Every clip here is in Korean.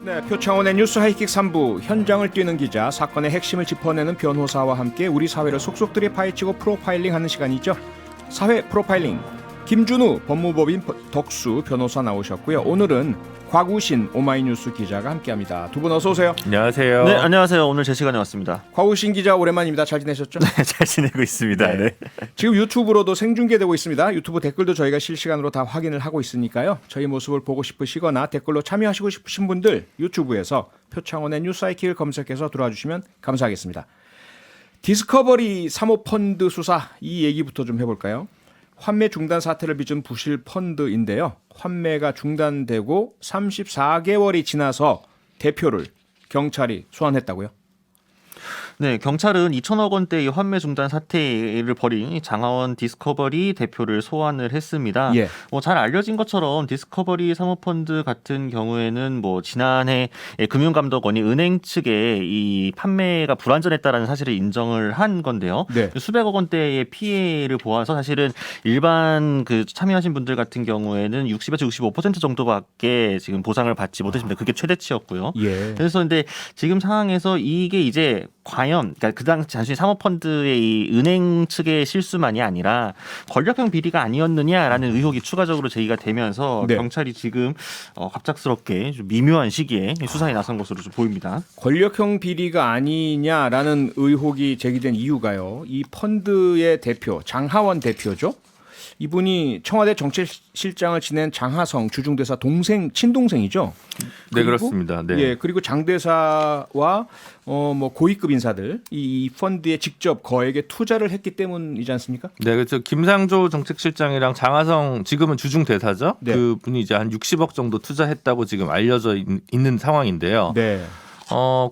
네, 표창원의 뉴스 하이킥 3부 현장을 뛰는 기자, 사건의 핵심을 짚어내는 변호사와 함께 우리 사회를 속속들이 파헤치고 프로파일링하는 시간이죠. 사회 프로파일링 김준우 법무법인 덕수 변호사 나오셨고요. 오늘은 곽우신 오마이뉴스 기자가 함께합니다. 두 분 어서 오세요. 안녕하세요. 네, 안녕하세요. 오늘 제 시간에 왔습니다. 곽우신 기자 오랜만입니다. 잘 지내셨죠? 네, 잘 지내고 있습니다. 네. 네. 지금 유튜브로도 생중계되고 있습니다. 유튜브 댓글도 저희가 실시간으로 다 확인을 하고 있으니까요. 저희 모습을 보고 싶으시거나 댓글로 참여하시고 싶으신 분들 유튜브에서 표창원의 뉴스 하이킥을 검색해서 들어와 주시면 감사하겠습니다. 디스커버리 사모펀드 수사 이 얘기부터 좀 해볼까요? 환매 중단 사태를 빚은 부실 펀드인데요. 환매가 중단되고 34개월이 지나서 대표를 경찰이 소환했다고요? 네, 경찰은 2천억 원대의 환매 중단 사태를 벌인 장하원 디스커버리 대표를 소환을 했습니다. 예. 잘 알려진 것처럼 디스커버리 사모펀드 같은 경우에는 지난해 금융감독원이 은행 측에 이 판매가 불완전했다라는 사실을 인정을 한 건데요. 네. 수백억 원대의 피해를 보아서 사실은 일반 참여하신 분들 같은 경우에는 60에서 65% 정도밖에 지금 보상을 받지 못했습니다. 그게 최대치였고요. 예. 그래서 근데 지금 상황에서 이게 이제 과연 그러니까 그 당시 단순히 사모펀드의 이 은행 측의 실수만이 아니라 권력형 비리가 아니었느냐라는 의혹이 추가적으로 제기가 되면서 네. 경찰이 지금 갑작스럽게 좀 미묘한 시기에 수사에 나선 것으로 좀 보입니다. 권력형 비리가 아니냐라는 의혹이 제기된 이유가요. 이 펀드의 대표 장하원 대표죠. 이분이 청와대 정책실장을 지낸 장하성 주중대사 동생 친동생이죠. 네, 그렇습니다. 네. 예, 그리고 장대사와 고위급 인사들 이 펀드에 직접 거액의 투자를 했기 때문이지 않습니까? 네, 그렇죠. 김상조 정책실장이랑 장하성 지금은 주중 대사죠. 네. 그 분이 이제 한 60억 정도 투자했다고 지금 알려져 있는 상황인데요. 네.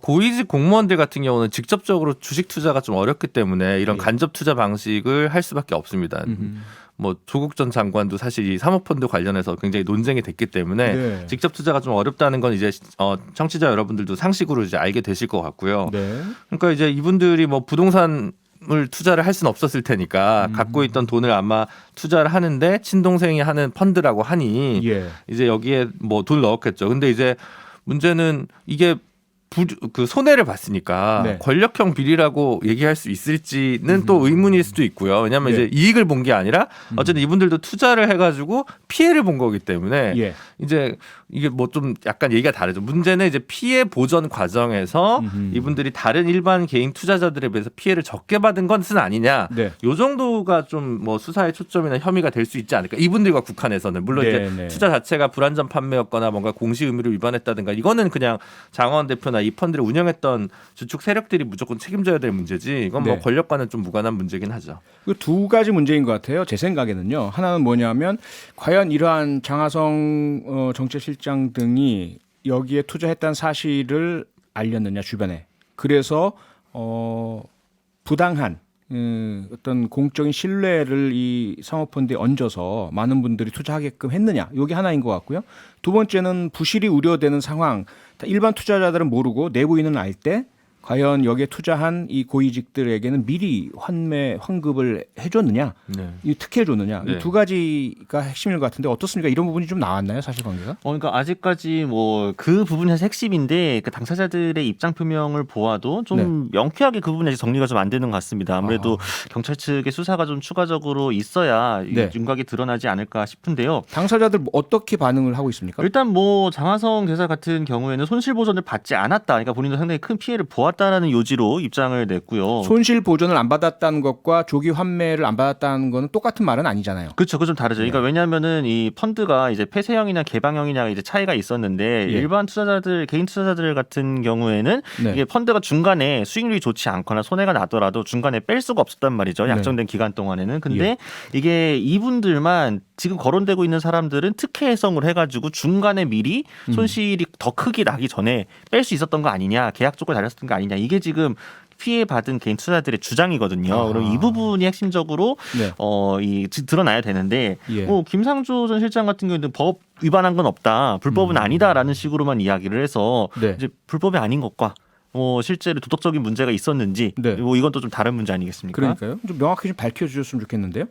고위직 공무원들 같은 경우는 직접적으로 주식 투자가 좀 어렵기 때문에 이런 예. 간접 투자 방식을 할 수밖에 없습니다. 조국 전 장관도 사실 이 사모펀드 관련해서 굉장히 논쟁이 됐기 때문에 네. 직접 투자가 좀 어렵다는 건 이제 청취자 여러분들도 상식으로 이제 알게 되실 것 같고요. 네. 그러니까 이제 이분들이 부동산을 투자를 할 수는 없었을 테니까 갖고 있던 돈을 아마 투자를 하는데 친동생이 하는 펀드라고 하니 예. 이제 여기에 돈을 넣었겠죠. 근데 이제 문제는 이게 그 손해를 봤으니까 네. 권력형 비리라고 얘기할 수 있을지는 또 의문일 수도 있고요. 왜냐하면 네. 이제 이익을 본 게 아니라 어쨌든 이분들도 투자를 해가지고 피해를 본 거기 때문에 예. 이제 이게 좀 약간 얘기가 다르죠. 문제는 이제 피해 보전 과정에서 이분들이 다른 일반 개인 투자자들에 비해서 피해를 적게 받은 것은 아니냐. 네. 요 정도가 좀 수사의 초점이나 혐의가 될 수 있지 않을까. 이분들과 국한에서는 물론 네, 이제 네. 투자 자체가 불안전 판매였거나 뭔가 공시 의무를 위반했다든가 이거는 그냥 장하원 대표나 이 펀드를 운영했던 주축 세력들이 무조건 책임져야 될 문제지. 이건 네. 권력과는 좀 무관한 문제긴 하죠. 그 두 가지 문제인 것 같아요. 제 생각에는요. 하나는 뭐냐면 과연 이러한 장하성 정책실장 등이 여기에 투자했다는 사실을 알렸느냐 주변에. 그래서 부당한 어떤 공적인 신뢰를 이 사모펀드에 얹어서 많은 분들이 투자하게끔 했느냐. 이게 하나인 것 같고요. 두 번째는 부실이 우려되는 상황. 일반 투자자들은 모르고 내부인은 알 때 과연 여기에 투자한 이 고위직들에게는 미리 환급을 해줬느냐, 네. 이 특혜해줬느냐, 네. 이 두 가지가 핵심일 것 같은데 어떻습니까? 이런 부분이 좀 나왔나요, 사실관계가? 그러니까 아직까지 그 부분이 사실 핵심인데 그 당사자들의 입장 표명을 보아도 좀 명쾌하게 그 부분이 정리가 좀 안 되는 것 같습니다. 아무래도 경찰 측의 수사가 좀 추가적으로 있어야 네. 윤곽이 드러나지 않을까 싶은데요. 당사자들 어떻게 반응을 하고 있습니까? 일단 장하성 대사 같은 경우에는 손실 보전을 받지 않았다. 그러니까 본인도 상당히 큰 피해를 보았다라는 요지로 입장을 냈고요. 손실 보전을 안 받았다는 것과 조기 환매를 안 받았다는 거는 똑같은 말은 아니잖아요. 그렇죠. 그 좀 다르죠. 그러니까 왜냐하면은 이 펀드가 이제 폐쇄형이나 개방형이냐 이제 차이가 있었는데 예. 일반 투자자들, 개인 투자자들 같은 경우에는 네. 이게 펀드가 중간에 수익률이 좋지 않거나 손해가 나더라도 중간에 뺄 수가 없었단 말이죠. 네. 약정된 기간 동안에는. 근데 예. 이게 이분들만 지금 거론되고 있는 사람들은 특혜 해성을 해가지고 중간에 미리 손실이 더 크게 나기 전에 뺄 수 있었던 거 아니냐, 계약 조건이 달렸었던 거 아니냐, 이게 지금 피해받은 개인 투자자들의 주장이거든요. 그럼 이 부분이 핵심적으로 네. 드러나야 되는데 예. 김상조 전 실장 같은 경우는 법 위반한 건 없다, 불법은 아니다라는 식으로만 이야기를 해서 네. 이제 불법이 아닌 것과 실제로 도덕적인 문제가 있었는지 네. 뭐 이건 또 좀 다른 문제 아니겠습니까? 그러니까요. 좀 명확히 좀 밝혀주셨으면 좋겠는데요.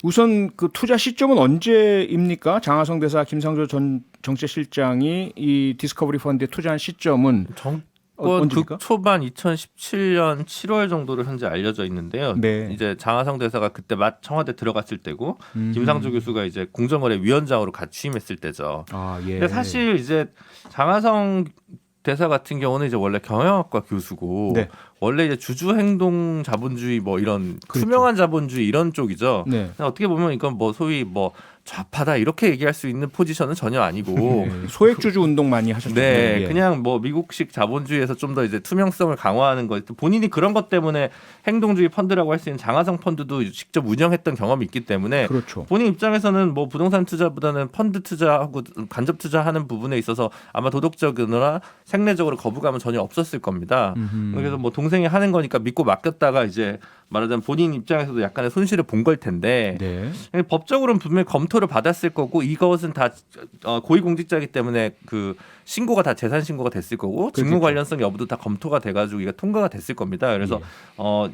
우선 그 투자 시점은 언제입니까? 장하성 대사, 김상조 전 정책실장이 이 디스커버리 펀드에 투자한 시점은 정권 언제입니까? 극초반 2017년 7월 정도로 현재 알려져 있는데요. 네. 이제 장하성 대사가 그때 청와대 들어갔을 때고 김상조 교수가 이제 공정거래위원장으로 같이 취임했을 때죠. 아, 예. 근데 사실 이제 장하성 대사 같은 경우는 이제 원래 경영학과 교수고 네. 원래 이제 주주행동 자본주의 뭐 이런 그렇죠. 투명한 자본주의 이런 쪽이죠. 네. 어떻게 보면 이건 뭐 소위 뭐 좌파다 이렇게 얘기할 수 있는 포지션은 전혀 아니고 네. 소액주주 운동 많이 하셨죠. 네, 예. 그냥 뭐 미국식 자본주의에서 좀 더 이제 투명성을 강화하는 거 본인이 그런 것 때문에 행동주의 펀드라고 할 수 있는 장하성 펀드도 직접 운영했던 경험이 있기 때문에 그렇죠. 본인 입장에서는 뭐 부동산 투자보다는 펀드 투자하고 간접 투자하는 부분에 있어서 아마 도덕적이나 생리적으로 거부감은 전혀 없었을 겁니다. 그래서 뭐 동생이 하는 거니까 믿고 맡겼다가 이제 말하자면 본인 입장에서도 약간의 손실을 본 걸 텐데 네. 법적으로는 분명히 검토를 받았을 거고 이것은 다 고위공직자이기 때문에 그 신고가 다 재산 신고가 됐을 거고 직무 관련성 여부도 다 검토가 돼가지고 이게 통과가 됐을 겁니다. 그래서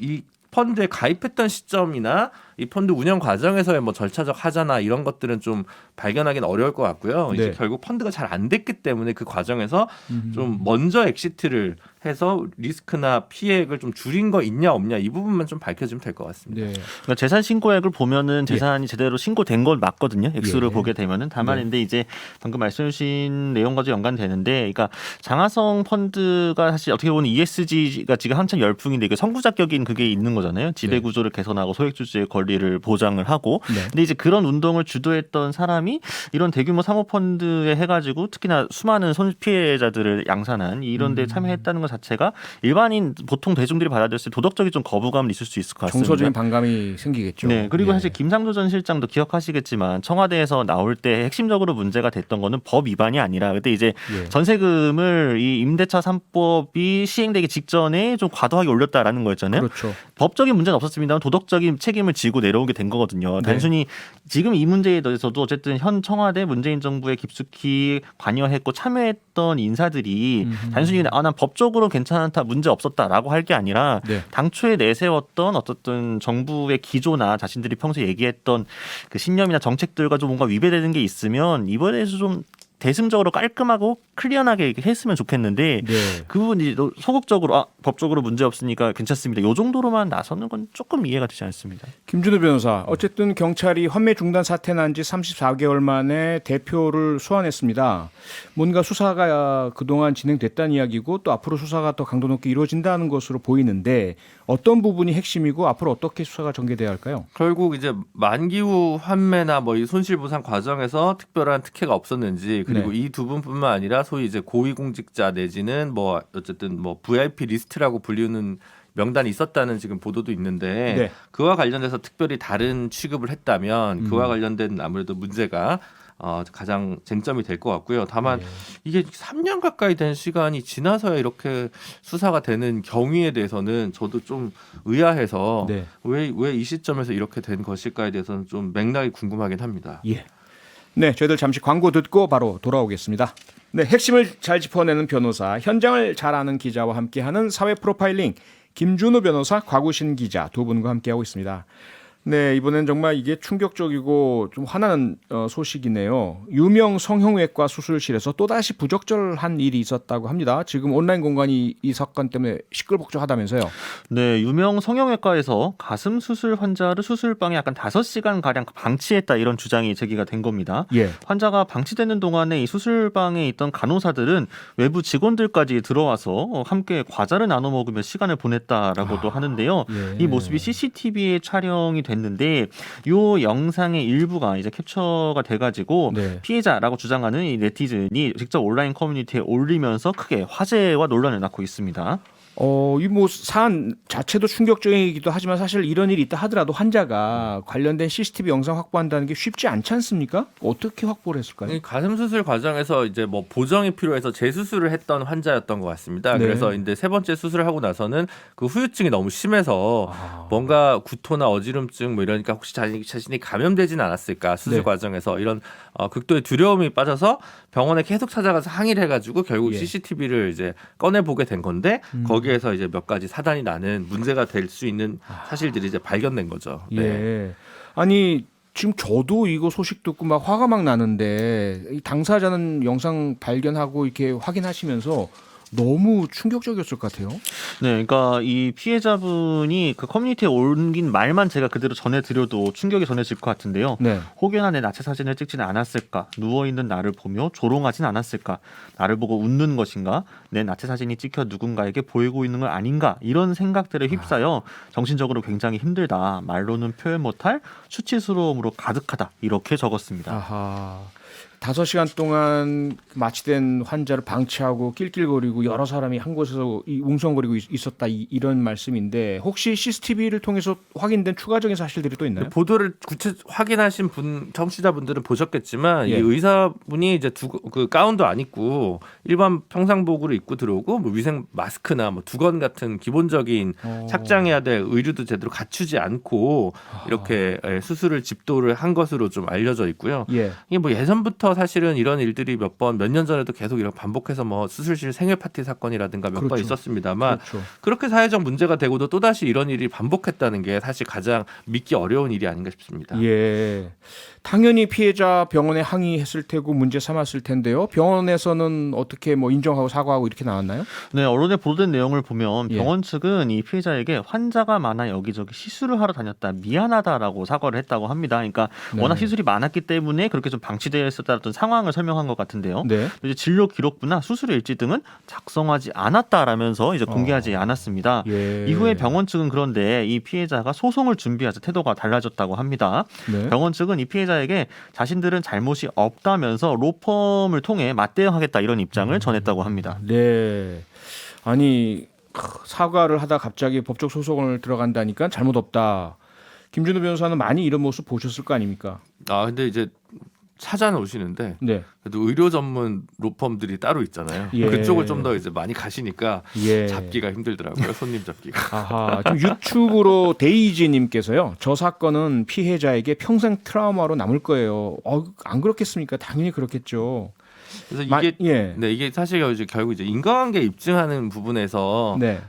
이 펀드에 가입했던 시점이나 이 펀드 운영 과정에서의 뭐 절차적 하자나 이런 것들은 좀 발견하기는 어려울 것 같고요. 이제 네. 결국 펀드가 잘 안 됐기 때문에 그 과정에서 좀 먼저 엑시트를 해서 리스크나 피해액을 좀 줄인 거 있냐 없냐 이 부분만 좀 밝혀지면 될 것 같습니다. 네. 그러니까 재산 신고액을 보면은 재산이 제대로 신고된 건 맞거든요. 액수를 예. 보게 되면은 다만인데 이제 방금 말씀해주신 내용과도 연관되는데, 그러니까 장하성 펀드가 사실 어떻게 보면 ESG가 지금 한참 열풍인데 이게 선구자격인 그게 있는 거잖아요. 지배 구조를 개선하고 소액주주의 권리를 보장을 하고. 네. 근데 이제 그런 운동을 주도했던 사람이 이런 대규모 사모펀드에 해가지고 특히나 수많은 손 피해자들을 양산한 이런 데 참여했다는 것 자체가 일반인 보통 대중들이 받아들였을 때 도덕적인 좀 거부감이 있을 수 있을 것 같습니다. 정서적인 반감이 생기겠죠. 네, 그리고 예. 사실 김상조 전 실장도 기억하시겠지만 청와대에서 나올 때 핵심적으로 문제가 됐던 거는 법 위반이 아니라 그때 이제 예. 전세금을 이 임대차 3법이 시행되기 직전에 좀 과도하게 올렸다라는 거였잖아요. 그렇죠. 법적인 문제는 없었습니다만 도덕적인 책임을 지고 내려오게 된 거거든요. 네. 단순히 지금 이 문제에 대해서도 어쨌든 현 청와대 문재인 정부에 깊숙이 관여했고 참여했던 인사들이 단순히 난 법적으로 괜찮다 문제 없었다라고 할 게 아니라 네. 당초에 내세웠던 어떤 정부의 기조나 자신들이 평소에 얘기했던 그 신념이나 정책들과 좀 뭔가 위배되는 게 있으면 이번에 대해서 좀 대승적으로 깔끔하고 클리어하게 했으면 좋겠는데 네. 그 부분이 소극적으로 법적으로 문제 없으니까 괜찮습니다. 이 정도로만 나서는 건 조금 이해가 되지 않습니다. 김준호 변호사, 어쨌든 경찰이 환매 중단 사태 난 지 34개월 만에 대표를 소환했습니다. 뭔가 수사가 그동안 진행됐다는 이야기고 또 앞으로 수사가 더 강도 높게 이루어진다는 것으로 보이는데 어떤 부분이 핵심이고 앞으로 어떻게 수사가 전개돼야 할까요? 결국 이제 만기 후 환매나 뭐 이 손실보상 과정에서 특별한 특혜가 없었는지 그리고 네. 이 두 분뿐만 아니라 소위 이제 고위공직자 내지는 뭐 어쨌든 뭐 VIP 리스트라고 불리는 명단이 있었다는 지금 보도도 있는데 네. 그와 관련돼서 특별히 다른 취급을 했다면 그와 관련된 아무래도 문제가 가장 쟁점이 될 것 같고요. 다만 이게 3년 가까이 된 시간이 지나서야 이렇게 수사가 되는 경위에 대해서는 저도 좀 의아해서 네. 왜 이 시점에서 이렇게 된 것일까에 대해서는 좀 맥락이 궁금하긴 합니다. 예. 네, 저희들 잠시 광고 듣고 바로 돌아오겠습니다. 네, 핵심을 잘 짚어내는 변호사, 현장을 잘 아는 기자와 함께하는 사회 프로파일링 김준호 변호사, 곽우신 기자 두 분과 함께하고 있습니다. 네, 이번엔 정말 이게 충격적이고 좀 화나는 소식이네요. 유명 성형외과 수술실에서 또다시 부적절한 일이 있었다고 합니다. 지금 온라인 공간이 이 사건 때문에 시끌벅적하다면서요. 네, 유명 성형외과에서 가슴 수술 환자를 수술방에 약간 5시간 가량 방치했다 이런 주장이 제기가 된 겁니다. 예. 환자가 방치되는 동안에 이 수술방에 있던 간호사들은 외부 직원들까지 들어와서 함께 과자를 나눠 먹으며 시간을 보냈다라고도 하는데요. 예. 이 모습이 CCTV에 촬영이 됐는데 이 영상의 일부가 이제 캡처가 돼가지고 네. 피해자라고 주장하는 이 네티즌이 직접 온라인 커뮤니티에 올리면서 크게 화제와 논란을 낳고 있습니다. 이 뭐 사안 자체도 충격적이기도 하지만 사실 이런 일이 있다 하더라도 환자가 관련된 CCTV 영상 확보한다는 게 쉽지 않지 않습니까? 어떻게 확보를 했을까요? 이 가슴 수술 과정에서 이제 뭐 보정이 필요해서 재수술을 했던 환자였던 것 같습니다. 네. 그래서 이제 세 번째 수술을 하고 나서는 그 후유증이 너무 심해서 뭔가 구토나 어지럼증 뭐 이러니까 혹시 자신이 감염되지는 않았을까 수술 네. 과정에서 이런 극도의 두려움이 빠져서 병원에 계속 찾아가서 항의를 해가지고 결국 예. CCTV를 이제 꺼내 보게 된 건데 거기에서 이제 몇 가지 사단이 나는 문제가 될 수 있는 사실들이 이제 발견된 거죠. 네. 예. 아니 지금 저도 이거 소식 듣고 막 화가 막 나는데 이 당사자는 영상 발견하고 이렇게 확인하시면서 너무 충격적이었을 것 같아요. 네, 그러니까 이 피해자분이 그 커뮤니티에 옮긴 말만 제가 그대로 전해드려도 충격이 전해질 것 같은데요. 네. 혹여나 내 나체 사진을 찍지는 않았을까? 누워있는 나를 보며 조롱하진 않았을까? 나를 보고 웃는 것인가? 내 나체 사진이 찍혀 누군가에게 보이고 있는 건 아닌가? 이런 생각들에 휩싸여 정신적으로 굉장히 힘들다. 말로는 표현 못할 수치스러움으로 가득하다. 이렇게 적었습니다. 아하. 5시간 동안 마취된 환자를 방치하고 낄낄거리고 여러 사람이 한 곳에서 웅성거리고 있었다 이런 말씀인데 혹시 CCTV를 통해서 확인된 추가적인 사실들이 또 있나요? 보도를 구체 확인하신 분 청취자분들은 보셨겠지만 예. 이 의사분이 이제 그 가운도 안 입고 일반 평상복으로 입고 들어오고 뭐 위생 마스크나 뭐 두건 같은 기본적인 착장해야 될 의류도 제대로 갖추지 않고 이렇게 수술을 집도를 한 것으로 좀 알려져 있고요. 예. 이게 뭐 예전부터 사실은 이런 일들이 몇 년 전에도 계속 이런 반복해서 뭐 수술실 생일 파티 사건이라든가 몇 번 그렇죠. 있었습니다만 그렇죠. 그렇게 사회적 문제가 되고도 또다시 이런 일이 반복했다는 게 사실 가장 믿기 어려운 일이 아닌가 싶습니다. 예. 당연히 피해자 병원에 항의했을 테고 문제 삼았을 텐데요. 병원에서는 어떻게 뭐 인정하고 사과하고 이렇게 나왔나요? 네, 언론에 보도된 내용을 보면 예. 병원 측은 이 피해자에게 환자가 많아 여기저기 시술을 하러 다녔다 미안하다라고 사과를 했다고 합니다. 그러니까 네. 워낙 시술이 많았기 때문에 그렇게 좀 방치되어 있었다던 상황을 설명한 것 같은데요. 네. 이제 진료 기록부나 수술 일지 등은 작성하지 않았다라면서 이제 공개하지 않았습니다. 예. 이후에 병원 측은 그런데 이 피해자가 소송을 준비하자 태도가 달라졌다고 합니다. 네. 병원 측은 이 피해자에게 자신들은 잘못이 없다면서 로펌을 통해 맞대응하겠다 이런 입장을 전했다고 합니다. 네. 아니 사과를 하다 갑자기 법적 소송을 들어간다니까 잘못 없다. 김준호 변호사는 많이 이런 모습 보셨을 거 아닙니까? 근데 이제 찾아오시는데 네. 그래도 의료 전문 로펌들이 따로 있잖아요. 예. 그쪽을 좀 더 이제 많이 가시니까 예. 잡기가 힘들더라고요. 손님 잡기가. 아하. 지금 유튜브로 데이지님께서요. 저 사건은 피해자에게 평생 트라우마로 남을 거예요. 안 그렇겠습니까? 당연히 그렇겠죠. 그래서 이게 예. 네, 이게 사실 이제 결국 이제 인과관계 입증하는 부분에서 네.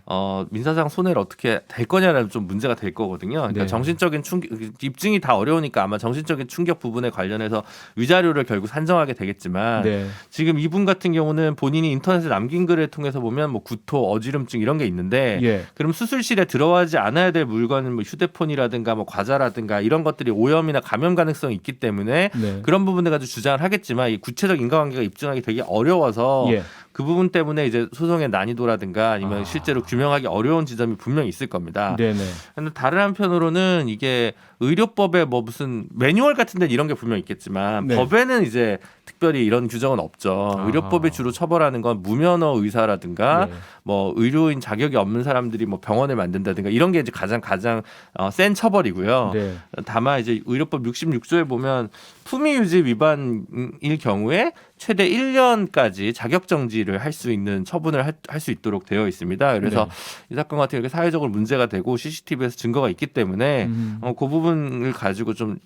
민사상 손해를 어떻게 될 거냐라는 좀 문제가 될 거거든요. 그러니까 네. 정신적인 충격 입증이 다 어려우니까 아마 정신적인 충격 부분에 관련해서 위자료를 결국 산정하게 되겠지만 네. 지금 이분 같은 경우는 본인이 인터넷에 남긴 글을 통해서 보면 뭐 구토, 어지럼증 이런 게 있는데 예. 그럼 수술실에 들어가지 않아야 될 물건은 뭐 휴대폰이라든가 뭐 과자라든가 이런 것들이 오염이나 감염 가능성이 있기 때문에 네. 그런 부분에 가지고 주장을 하겠지만 이 구체적 인과관계가 입증하기 되게 어려워서 예. 그 부분 때문에 이제 소송의 난이도라든가 아니면 실제로 규명하기 어려운 지점이 분명히 있을 겁니다. 네네. 그런데 다른 한편으로는 이게 의료법에 뭐 무슨 매뉴얼 같은 데 이런 게 분명 있겠지만 네. 법에는 이제 특별히 이런 규정은 없죠. 의료법이 주로 처벌하는 건 무면허 의사라든가 네. 뭐 의료인 자격이 없는 사람들이 뭐 병원을 만든다든가 이런 게 이제 가장 센 처벌이고요. 네. 다만 이제 의료법 66조에 보면 품위 유지 위반일 경우에 최대 1년까지 자격 정지를 할 수 있는 처분을 할 수 있도록 되어 있습니다. 그래서 네. 이 사건 같은 경우에 사회적으로 문제가 되고 CCTV에서 증거가 있기 때문에 그 부분을 가지고 좀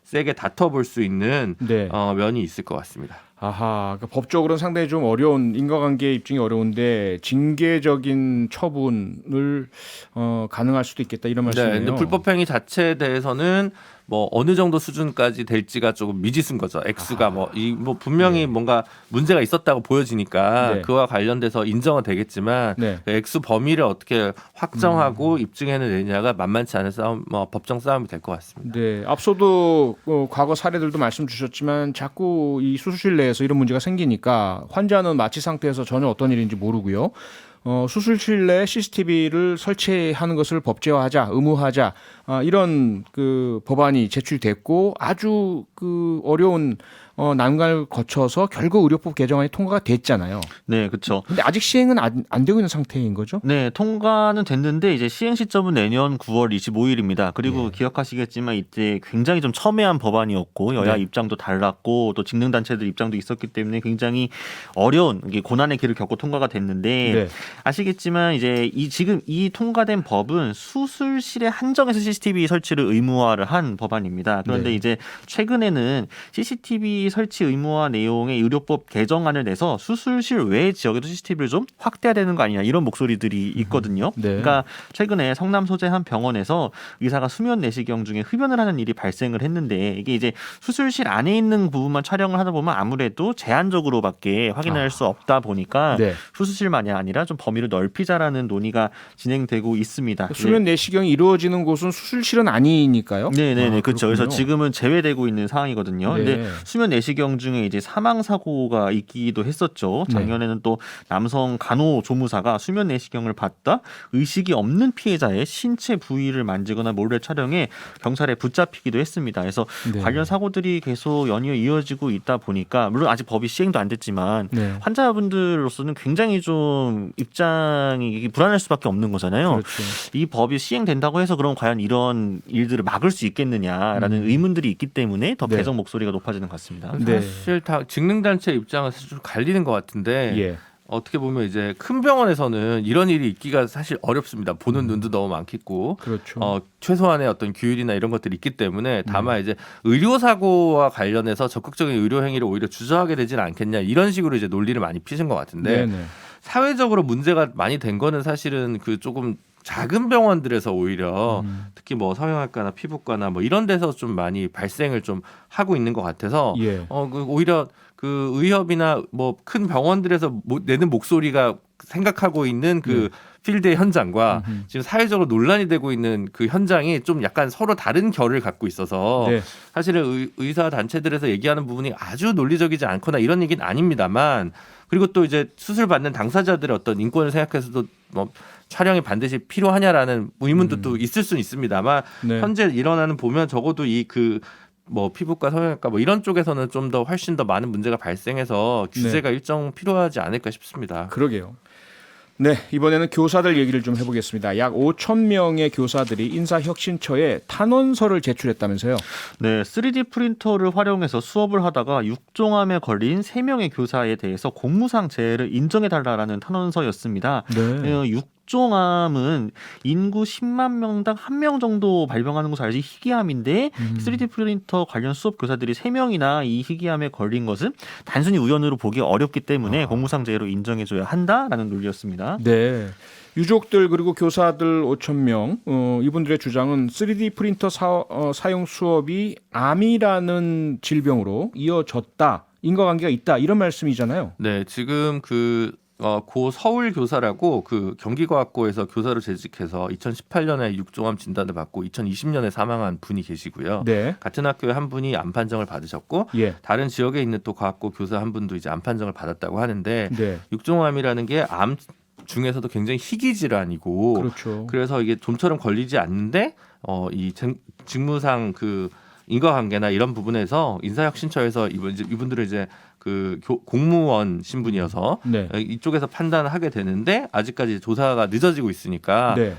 세게 다퉈볼 수 있는 네. 면이 있을 것 같습니다. 아하, 그러니까 법적으로는 상당히 좀 어려운 인과관계 입증이 어려운데 징계적인 처분을 가능할 수도 있겠다 이런 말씀이에요. 네, 근데 불법행위 자체에 대해서는 뭐 어느 정도 수준까지 될지가 조금 미지수인 거죠. 액수가 뭐 분명히 뭔가 문제가 있었다고 보여지니까 네. 그와 관련돼서 인정은 되겠지만 네. 그 액수 범위를 어떻게 확정하고 입증해내느냐가 만만치 않은 싸움, 법정 싸움이 될 것 같습니다. 네, 앞서도 과거 사례들도 말씀 주셨지만 자꾸 이 수술실 내에서 이런 문제가 생기니까 환자는 마취 상태에서 전혀 어떤 일인지 모르고요. 수술실 내 CCTV를 설치하는 것을 법제화하자, 의무화하자 이런 그 법안이 제출됐고 아주 그 어려운 난관을 거쳐서 결국 의료법 개정안이 통과가 됐잖아요. 네, 그렇죠. 근데 아직 시행은 안 되고 있는 상태인 거죠? 네, 통과는 됐는데 이제 시행 시점은 내년 9월 25일입니다. 그리고 네. 기억하시겠지만 이때 굉장히 좀 첨예한 법안이었고 여야 네. 입장도 달랐고 또 직능단체들 입장도 있었기 때문에 굉장히 어려운 이게 고난의 길을 겪고 통과가 됐는데 네. 아시겠지만 이제 지금 이 통과된 법은 수술실에 한정해서 CCTV 설치를 의무화를 한 법안입니다. 그런데 네. 이제 최근에는 CCTV 설치 의무화 내용의 의료법 개정안을 내서 수술실 외 지역에도 CCTV를 좀 확대해야 되는 거 아니냐 이런 목소리들이 있거든요. 네. 그러니까 최근에 성남 소재 한 병원에서 의사가 수면 내시경 중에 흡연을 하는 일이 발생을 했는데 이게 이제 수술실 안에 있는 부분만 촬영을 하다 보면 아무래도 제한적으로밖에 확인할 수 없다 보니까 네. 수술실만이 아니라 좀 범위를 넓히자라는 논의가 진행되고 있습니다. 수면 내시경이 이루어지는 곳은 수술실은 아니니까요. 네네네, 아, 그렇죠. 그래서 그렇군요. 지금은 제외되고 있는 상황이거든요. 네. 근데 수면 내시경 중에 이제 사망 사고가 있기도 했었죠. 네. 작년에는 또 남성 간호조무사가 수면 내시경을 받다 의식이 없는 피해자의 신체 부위를 만지거나 몰래 촬영해 경찰에 붙잡히기도 했습니다. 그래서 네. 관련 사고들이 계속 연이어 이어지고 있다 보니까 물론 아직 법이 시행도 안 됐지만 네. 환자분들로서는 굉장히 좀 입장이 불안할 수밖에 없는 거잖아요. 그렇죠. 이 법이 시행된다고 해서 그럼 과연 이런 일들을 막을 수 있겠느냐라는 의문들이 있기 때문에 더 네. 개정 목소리가 높아지는 것 같습니다. 네. 사실 다 직능단체 입장에서 좀 갈리는 것 같은데 예. 어떻게 보면 이제 큰 병원에서는 이런 일이 있기가 사실 어렵습니다. 보는 눈도 너무 많겠고 그렇죠. 최소한의 어떤 규율이나 이런 것들이 있기 때문에 네. 다만 이제 의료 사고와 관련해서 적극적인 의료 행위를 오히려 주저하게 되지는 않겠냐 이런 식으로 이제 논리를 많이 피신 것 같은데 네네. 사회적으로 문제가 많이 된 거는 사실은 그 조금 작은 병원들에서 오히려 특히 뭐 성형외과나 피부과나 뭐 이런 데서 좀 많이 발생을 좀 하고 있는 것 같아서 예. 오히려 그 의협이나 뭐 큰 병원들에서 내는 목소리가 생각하고 있는 그 필드의 현장과 지금 사회적으로 논란이 되고 있는 그 현장이 좀 약간 서로 다른 결을 갖고 있어서 네. 사실은 의사 단체들에서 얘기하는 부분이 아주 논리적이지 않거나 이런 얘기는 아닙니다만 그리고 또 이제 수술 받는 당사자들의 어떤 인권을 생각해서도 뭐 촬영이 반드시 필요하냐라는 의문도 또 있을 수는 있습니다만 네. 현재 일어나는 보면 적어도 이 그 뭐 피부과 성형외과 뭐 이런 쪽에서는 좀 더 훨씬 더 많은 문제가 발생해서 규제가 일정 필요하지 않을까 싶습니다. 그러게요. 네, 이번에는 교사들 얘기를 좀 해보겠습니다. 약 5천 명의 교사들이 인사혁신처에 탄원서를 제출했다면서요? 네, 3D 프린터를 활용해서 수업을 하다가 육종암에 걸린 3명의 교사에 대해서 공무상 재해를 인정해달라는 탄원서였습니다. 네. 육종암은 인구 10만 명당 1명 정도 발병하는 것을 알지 희귀암인데 3D 프린터 관련 수업 교사들이 3명이나 이 희귀암에 걸린 것은 단순히 우연으로 보기 어렵기 때문에 공무상 재해로 인정해줘야 한다라는 논리였습니다. 네. 유족들 그리고 교사들 5천 명 이분들의 주장은 3D 프린터 사용 수업이 암이라는 질병으로 이어졌다. 인과관계가 있다. 이런 말씀이잖아요. 네, 지금 고 서울 교사라고 그 경기과학고에서 교사로 재직해서 2018년에 육종암 진단을 받고 2020년에 사망한 분이 계시고요. 네. 같은 학교에 한 분이 암 판정을 받으셨고 예. 다른 지역에 있는 또 과학고 교사 한 분도 이제 암 판정을 받았다고 하는데 네. 육종암이라는 게 암 중에서도 굉장히 희귀 질환이고 그렇죠. 그래서 이게 좀처럼 걸리지 않는데 이 직무상 그 인과관계나 이런 부분에서 인사혁신처에서 이분들은 이제 그 공무원 신분이어서 네. 이쪽에서 판단을 하게 되는데 아직까지 조사가 늦어지고 있으니까 네.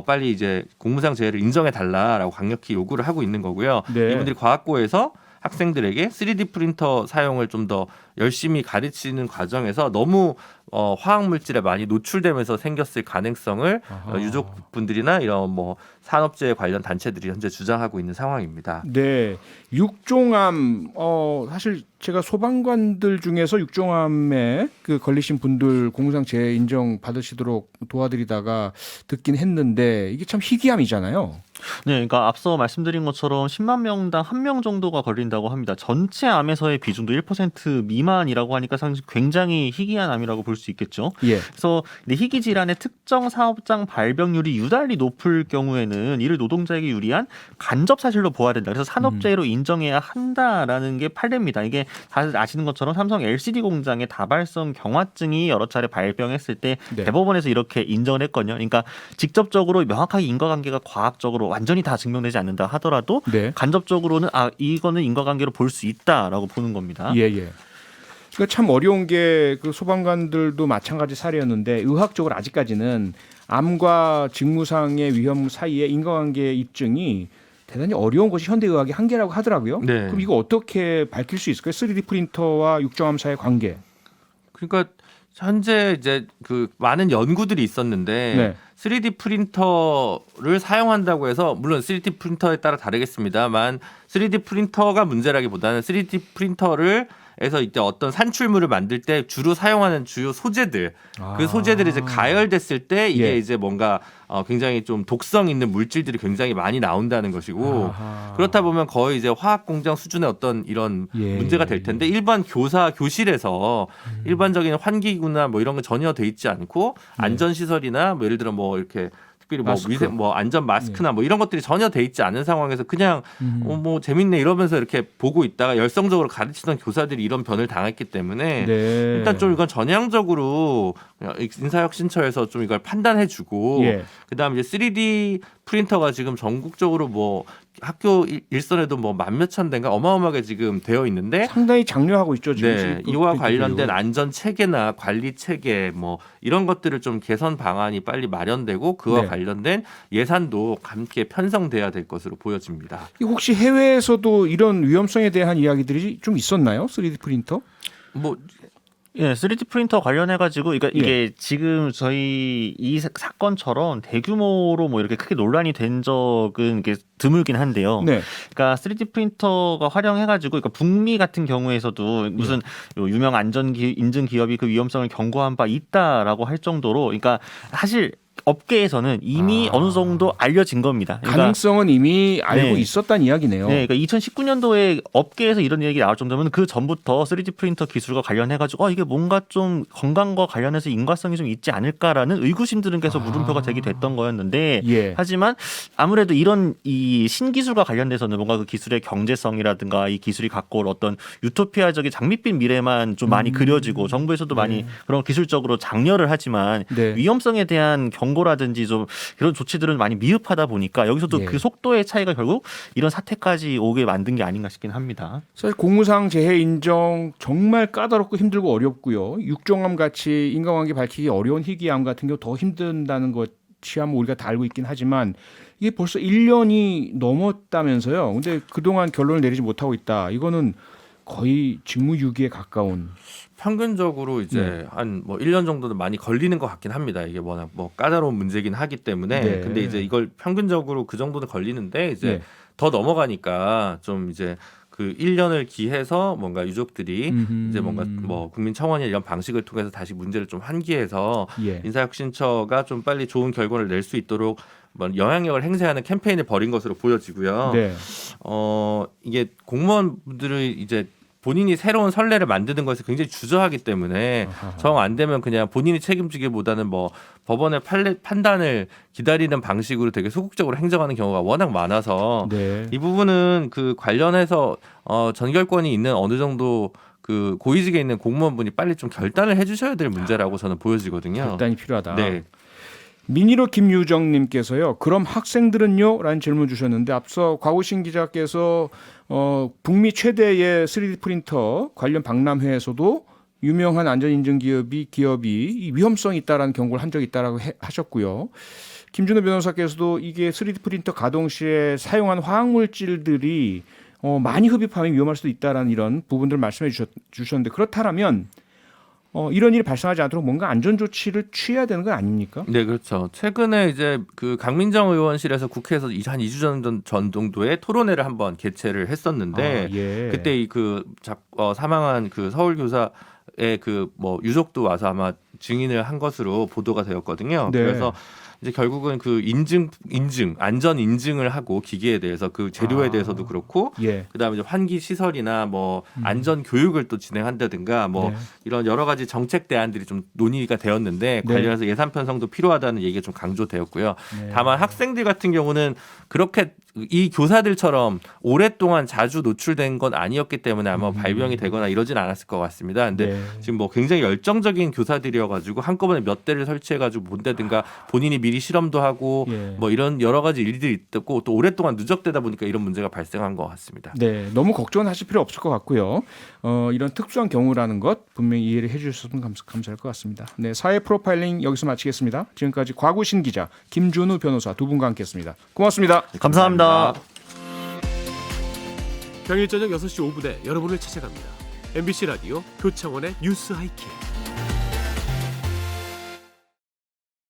빨리 이제 공무상 재해를 인정해 달라라고 강력히 요구를 하고 있는 거고요. 네. 이분들이 과학고에서 학생들에게 3D 프린터 사용을 좀 더 열심히 가르치는 과정에서 너무 화학 물질에 많이 노출되면서 생겼을 가능성을 유족분들이나 이런 뭐 산업재해 관련 단체들이 현재 주장하고 있는 상황입니다. 네. 육종암 사실 제가 소방관들 중에서 육종암에 그 걸리신 분들 공무상 재해 인정 받으시도록 도와드리다가 듣긴 했는데 이게 참 희귀암이잖아요. 네, 그러니까 앞서 말씀드린 것처럼 10만 명당 1명 정도가 걸린다고 합니다. 전체 암에서의 비중도 1% 미만이라고 하니까 사실 굉장히 희귀한 암이라고 볼 수 있겠죠. 예. 그래서 희귀 질환의 특정 사업장 발병률이 유달리 높을 경우에는 이를 노동자에게 유리한 간접 사실로 보아야 된다. 그래서 산업재해로 인정해야 한다라는 게 판례입니다. 이게 다들 아시는 것처럼 삼성 LCD 공장의 다발성 경화증이 여러 차례 발병했을 때 네. 대법원에서 이렇게 인정을 했거든요. 그러니까 직접적으로 명확하게 인과관계가 과학적으로 완전히 다 증명되지 않는다 하더라도 네. 간접적으로는 이거는 인과관계로 볼 수 있다라고 보는 겁니다. 예. 그러니까 참 어려운 게 그 소방관들도 마찬가지 사례였는데 의학적으로 아직까지는 암과 직무상의 위험 사이의 인과관계 입증이 대단히 어려운 것이 현대의학의 한계라고 하더라고요. 네. 그럼 이거 어떻게 밝힐 수 있을까요? 3D 프린터와 육정암 사이의 관계. 그러니까 현재 이제 그 많은 연구들이 있었는데 네. 3D 프린터를 사용한다고 해서 물론 3D 프린터에 따라 다르겠습니다만 3D 프린터가 문제라기보다는 3D 프린터를 에서 이때 어떤 산출물을 만들 때 주로 사용하는 주요 소재들 그 소재들이 이제 가열됐을 때 이게 예. 이제 뭔가 굉장히 좀 독성 있는 물질들이 굉장히 많이 나온다는 것이고 아하. 그렇다 보면 거의 이제 화학 공장 수준의 어떤 이런 예. 문제가 될 텐데 일반 교실에서 일반적인 환기구나 뭐 이런 거 전혀 돼 있지 않고 안전 시설이나 뭐 예를 들어 뭐 이렇게 특별히 뭐 마스크. 뭐 안전 마스크나 뭐 이런 것들이 전혀 돼 있지 않은 상황에서 그냥 뭐 재밌네 이러면서 이렇게 보고 있다가 열성적으로 가르치던 교사들이 이런 변을 당했기 때문에 네. 일단 좀 이건 전향적으로 인사혁신처에서 좀 이걸 판단해주고 예. 그다음 이제 3D 프린터가 지금 전국적으로 뭐 학교 일선에도 뭐 만몇천 대인가 어마어마하게 지금 되어 있는데 상당히 장려하고 있죠 지금. 네, 이와 관련된 안전 체계나 관리 체계 뭐 이런 것들을 좀 개선 방안이 빨리 마련되고 그와 네. 관련된 예산도 함께 편성돼야 될 것으로 보여집니다. 혹시 해외에서도 이런 위험성에 대한 이야기들이 좀 있었나요? 3D 프린터? 뭐 예, 3D 프린터 관련해가지고, 그러니까 예. 이게 지금 저희 이 사건처럼 대규모로 뭐 이렇게 크게 논란이 된 적은 이게 드물긴 한데요. 네. 그러니까 3D 프린터가 활용해가지고, 그러니까 북미 같은 경우에서도 무슨 요 유명 안전 인증 기업이 그 위험성을 경고한 바 있다라고 할 정도로, 그러니까 사실 업계에서는 이미 어느 정도 알려진 겁니다. 그러니까 가능성은 이미 알고 네. 있었다는 이야기네요. 네, 그러니까 2019년도에 업계에서 이런 얘기 나올 정도면 그 전부터 3D 프린터 기술과 관련해가지고 이게 뭔가 좀 건강과 관련해서 인과성이 좀 있지 않을까라는 의구심들은 계속 물음표가 제기됐던 거였는데 예. 하지만 아무래도 이런 이 신기술과 관련돼서는 뭔가 그 기술의 경제성이라든가 이 기술이 갖고 올 어떤 유토피아적인 장밋빛 미래만 좀 많이 그려지고 정부에서도 많이 그런 기술적으로 장려를 하지만 네. 위험성에 대한 경고라든지 좀 그런 조치들은 많이 미흡하다 보니까 여기서도 예. 그 속도의 차이가 결국 이런 사태까지 오게 만든 게 아닌가 싶긴 합니다. 사실 공무상 재해 인정 정말 까다롭고 힘들고 어렵고요. 육종암 같이 인과관계 밝히기 어려운 희귀암 같은 경우 더 힘든다는 것이 아마 우리가 다 알고 있긴 하지만 이게 벌써 1년이 넘었다면서요. 근데 그동안 결론을 내리지 못하고 있다. 이거는 거의 직무유기에 가까운. 평균적으로 이제 한 뭐 1년 정도는 많이 걸리는 것 같긴 합니다. 이게 워낙 뭐 까다로운 문제긴 하기 때문에 네. 근데 이제 이걸 평균적으로 그 정도는 걸리는데 이제 네. 더 넘어가니까 좀 이제 그 1년을 기해서 뭔가 유족들이 이제 뭔가 뭐 국민청원이나 이런 방식을 통해서 다시 문제를 좀 환기해서 예. 인사혁신처가 좀 빨리 좋은 결과를 낼 수 있도록 뭐 영향력을 행사하는 캠페인을 벌인 것으로 보여지고요. 네. 이게 공무원분들을 이제 본인이 새로운 선례를 만드는 것에 굉장히 주저하기 때문에 정 안 되면 그냥 본인이 책임지기보다는 뭐 법원의 판단을 기다리는 방식으로 되게 소극적으로 행정하는 경우가 워낙 많아서 네. 이 부분은 그 관련해서 전결권이 있는 어느 정도 그 고위직에 있는 공무원분이 빨리 좀 결단을 해주셔야 될 문제라고 저는 보여지거든요. 결단이 필요하다. 네. 미니로 김유정님께서요. 그럼 학생들은요? 라는 질문 주셨는데 앞서 곽우신 기자께서 북미 최대의 3D 프린터 관련 박람회에서도 유명한 안전인증 기업이 이 위험성이 있다라는 경고를 한 적이 있다라고 하셨고요. 김준호 변호사께서도 이게 3D 프린터 가동 시에 사용한 화학물질들이 많이 흡입하면 위험할 수도 있다라는 이런 부분들을 말씀해 주셨는데 그렇다면 이런 일이 발생하지 않도록 뭔가 안전 조치를 취해야 되는 건 아닙니까? 네, 그렇죠. 최근에 이제 그 강민정 의원실에서 국회에서 한 2주 전 정도에 토론회를 한번 개최를 했었는데 예. 그때 사망한 그 서울 교사의 그 뭐 유족도 와서 아마 증인을 한 것으로 보도가 되었거든요. 네. 그래서 이제 결국은 그 안전 인증을 하고 기기에 대해서 그 재료에 대해서도 그렇고 예. 그다음에 이제 환기 시설이나 뭐 안전 교육을 또 진행한다든가 뭐 네. 이런 여러 가지 정책 대안들이 좀 논의가 되었는데 네. 관련해서 예산 편성도 필요하다는 얘기가 좀 강조되었고요. 네. 다만 학생들 같은 경우는 그렇게 이 교사들처럼 오랫동안 자주 노출된 건 아니었기 때문에 아마 발병이 되거나 이러진 않았을 것 같습니다. 근데 네. 지금 뭐 굉장히 열정적인 교사들이어가지고 한꺼번에 몇 대를 설치해가지고 본다든가 본인이 미리 실험도 하고 예. 뭐 이런 여러 가지 일들이 있고 또 오랫동안 누적되다 보니까 이런 문제가 발생한 것 같습니다. 네, 너무 걱정은 하실 필요 없을 것 같고요. 이런 특수한 경우라는 것 분명히 이해를 해주셨으면 감사할 것 같습니다. 네, 사회 프로파일링 여기서 마치겠습니다. 지금까지 곽우신 기자, 김준우 변호사 두 분과 함께했습니다. 고맙습니다. 감사합니다. 평일 저녁 6시 5분에 여러분을 찾아갑니다. MBC 라디오 표창원의 뉴스 하이킥.